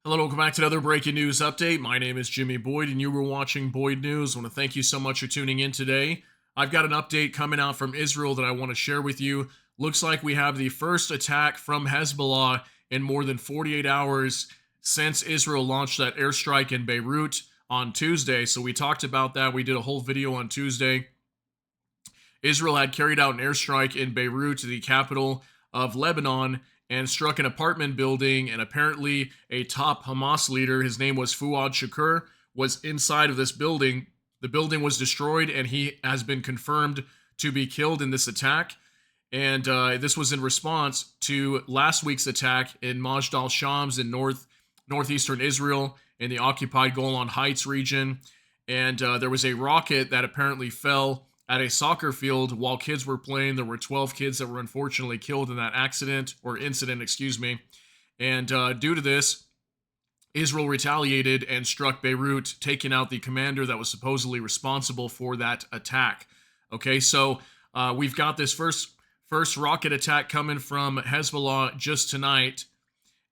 Hello, welcome back to another breaking news update. My name is Jimmy Boyd, and you were watching Boyd News. I want to thank you so much for tuning in today. I've got an update coming out from Israel that I want to share with you. Looks like we have the first attack from Hezbollah in more than 48 hours since Israel launched that airstrike in Beirut on Tuesday. So we talked about that. We did a whole video on Tuesday. Israel had carried out an airstrike in Beirut, the capital of Lebanon, and struck an apartment building, and apparently a top Hamas leader, his name was Fuad Shakur, was inside of this building. The building was destroyed, and he has been confirmed to be killed in this attack. And this was in response to last week's attack in Majd al-Shams in northeastern Israel in the occupied Golan Heights region. And there was a rocket that apparently fell at a soccer field while kids were playing. There were 12 kids that were unfortunately killed in that incident, excuse me. And due to this, Israel retaliated and struck Beirut, taking out the commander that was supposedly responsible for that attack. Okay, so we've got this first rocket attack coming from Hezbollah just tonight.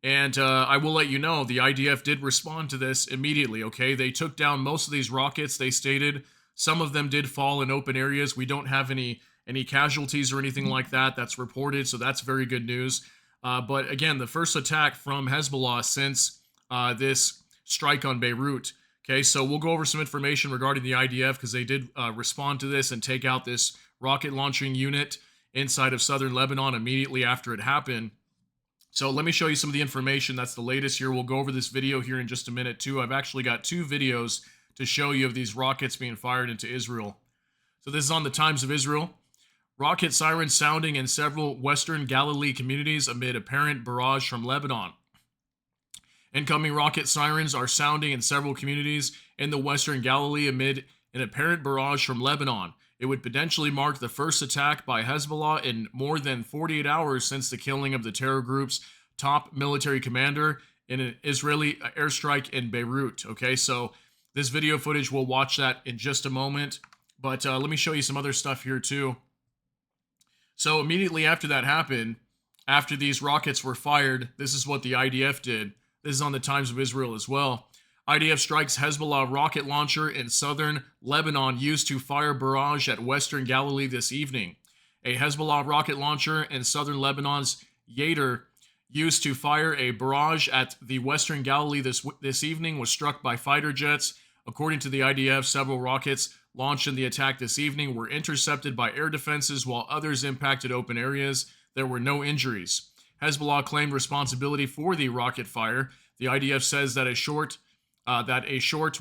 And I will let you know, the IDF did respond to this immediately, okay? They took down most of these rockets, they stated. Some of them did fall in open areas. We don't have any casualties or anything like that that's reported, so that's very good news. But again, the first attack from Hezbollah since this strike on Beirut. Okay, so we'll go over some information regarding the IDF because they did respond to this and take out this rocket launching unit inside of southern Lebanon immediately after it happened. So let me show you some of the information. That's the latest here. We'll go over this video here in just a minute too. I've actually got two videos to show you of these rockets being fired into Israel. So this is on the Times of Israel. Rocket sirens sounding in several western Galilee communities amid apparent barrage from Lebanon. Incoming rocket sirens are sounding in several communities in the western Galilee amid an apparent barrage from Lebanon. It would potentially mark the first attack by Hezbollah in more than 48 hours since the killing of the terror group's top military commander in an Israeli airstrike in Beirut. Okay, so this video footage, we'll watch that in just a moment. But let me show you some other stuff here too. So immediately after that happened, after these rockets were fired, this is what the IDF did. This is on the Times of Israel as well. IDF strikes Hezbollah rocket launcher in southern Lebanon used to fire barrage at western Galilee this evening. A Hezbollah rocket launcher in southern Lebanon's Yater used to fire a barrage at the western Galilee this evening was struck by fighter jets. According to the IDF, several rockets launched in the attack this evening were intercepted by air defenses while others impacted open areas. There were no injuries. Hezbollah claimed responsibility for the rocket fire. The IDF says that a short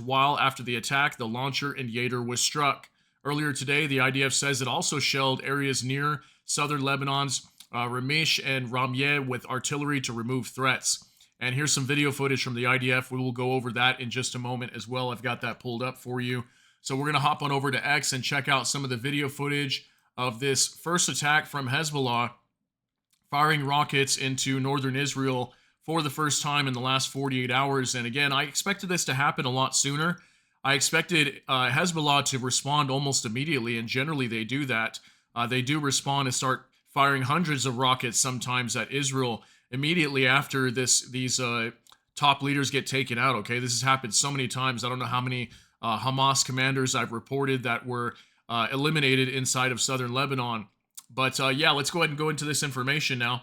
while after the attack, the launcher in Yater was struck. Earlier today, the IDF says it also shelled areas near southern Lebanon's Ramish and Ramyeh with artillery to remove threats. And here's some video footage from the IDF. We will go over that in just a moment as well. I've got that pulled up for you. So we're going to hop on over to X and check out some of the video footage of this first attack from Hezbollah firing rockets into northern Israel for the first time in the last 48 hours. And again, I expected this to happen a lot sooner. I expected Hezbollah to respond almost immediately, and generally they do that. They do respond and start firing hundreds of rockets sometimes at Israel immediately after these top leaders get taken out, okay? This has happened so many times. I don't know how many Hamas commanders I've reported that were eliminated inside of southern Lebanon. But yeah, let's go ahead and go into this information now.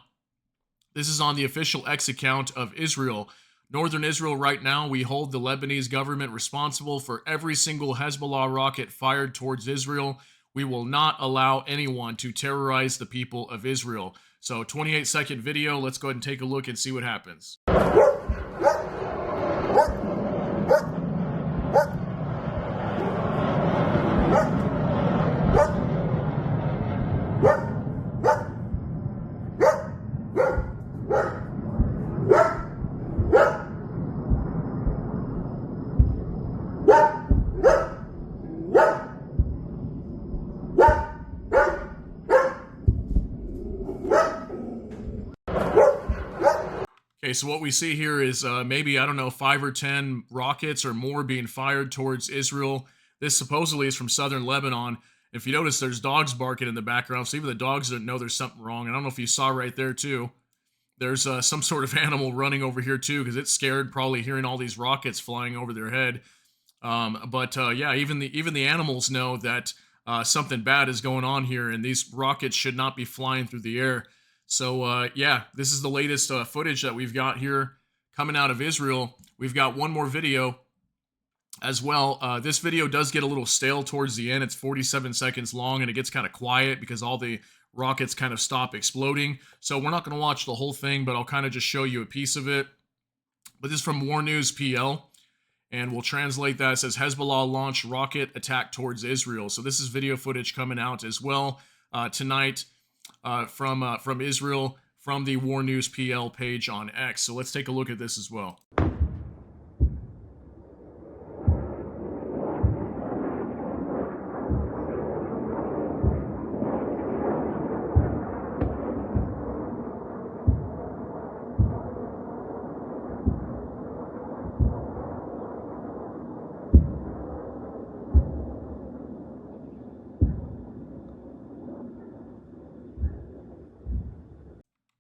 This is on the official X account of Israel. Northern Israel right now, we hold the Lebanese government responsible for every single Hezbollah rocket fired towards Israel. We will not allow anyone to terrorize the people of Israel. So 28-second video. Let's go ahead and take a look and see what happens. Okay, so what we see here is maybe, I don't know, 5 or 10 rockets or more being fired towards Israel. This supposedly is from southern Lebanon. If you notice, there's dogs barking in the background, so even the dogs don't know there's something wrong. I don't know if you saw right there, too. There's some sort of animal running over here too, because it's scared, probably hearing all these rockets flying over their head. But yeah, even the animals know that something bad is going on here, and these rockets should not be flying through the air. So yeah, this is the latest footage that we've got here coming out of Israel. We've got one more video as well. This video does get a little stale towards the end. It's 47 seconds long, and it gets kind of quiet because all the rockets kind of stop exploding. So we're not going to watch the whole thing, but I'll kind of just show you a piece of it. But this is from War News PL, and we'll translate that. It says Hezbollah launched rocket attack towards Israel. So this is video footage coming out as well tonight from Israel, from the War News PL page on X. So let's take a look at this as well.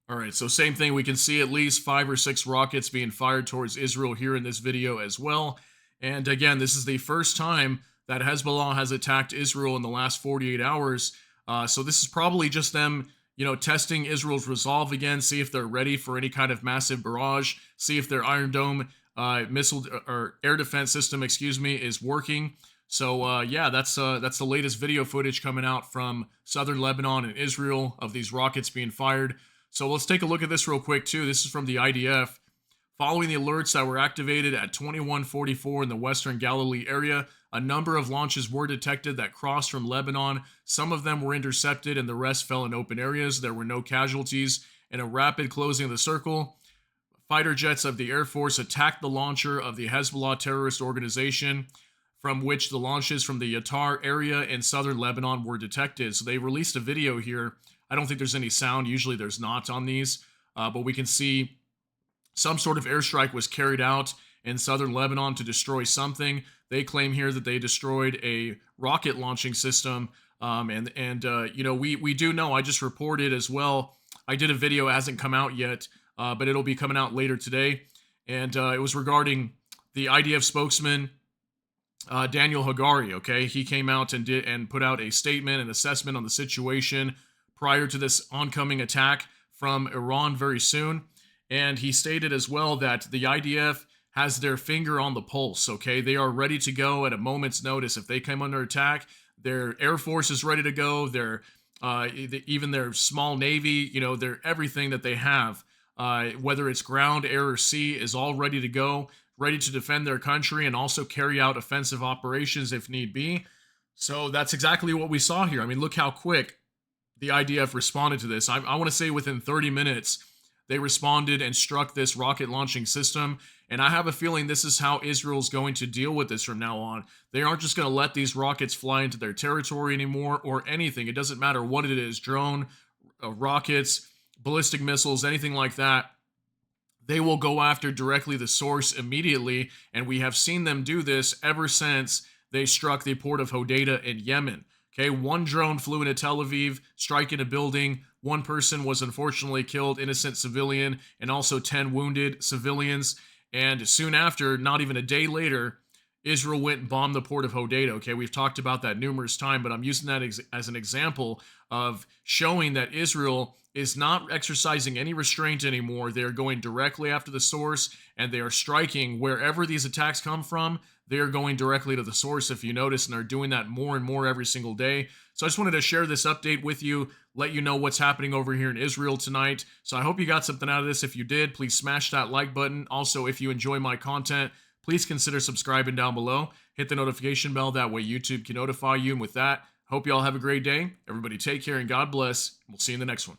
All right, so same thing. We can see at least 5 or 6 rockets being fired towards Israel here in this video as well. And again, this is the first time that Hezbollah has attacked Israel in the last 48 hours. So this is probably just them, testing Israel's resolve again, see if they're ready for any kind of massive barrage, see if their Iron Dome missile or air defense system, is working. So yeah, that's the latest video footage coming out from southern Lebanon and Israel of these rockets being fired. So let's take a look at this real quick too. This is from the IDF. Following the alerts that were activated at 21:44 in the western Galilee area, a number of launches were detected that crossed from Lebanon. Some of them were intercepted and the rest fell in open areas. There were no casualties. In a rapid closing of the circle, fighter jets of the Air Force attacked the launcher of the Hezbollah terrorist organization, from which the launches from the Yatar area in southern Lebanon were detected. So they released a video here. I don't think there's any sound. Usually there's not on these, but we can see some sort of airstrike was carried out in southern Lebanon to destroy something. They claim here that they destroyed a rocket launching system, we do know. I just reported as well. I did a video, it hasn't come out yet, but it'll be coming out later today, and it was regarding the IDF spokesman Daniel Hagari. Okay, he came out and put out a statement, an assessment on the situation prior to this oncoming attack from Iran very soon. And he stated as well that the IDF has their finger on the pulse, okay? They are ready to go at a moment's notice. If they come under attack, their Air Force is ready to go. Even their small Navy, their everything that they have, whether it's ground, air, or sea, is all ready to go, ready to defend their country and also carry out offensive operations if need be. So that's exactly what we saw here. I mean, look how quick the IDF responded to this. I want to say within 30 minutes, they responded and struck this rocket launching system. And I have a feeling this is how Israel's going to deal with this from now on. They aren't just going to let these rockets fly into their territory anymore or anything. It doesn't matter what it is, drone, rockets, ballistic missiles, anything like that. They will go after directly the source immediately. And we have seen them do this ever since they struck the port of Hodeidah in Yemen. Okay, one drone flew into Tel Aviv, striking a building. One person was unfortunately killed, innocent civilian, and also 10 wounded civilians. And soon after, not even a day later, Israel went and bombed the port of Hodeidah. Okay, we've talked about that numerous times, but I'm using that as an example of showing that Israel is not exercising any restraint anymore. They are going directly after the source, and they are striking wherever these attacks come from. They are going directly to the source, if you notice, and they're doing that more and more every single day. So I just wanted to share this update with you, let you know what's happening over here in Israel tonight. So I hope you got something out of this. If you did, please smash that like button. Also, if you enjoy my content, please consider subscribing down below. Hit the notification bell. That way YouTube can notify you. And with that, hope you all have a great day. Everybody take care and God bless. We'll see you in the next one.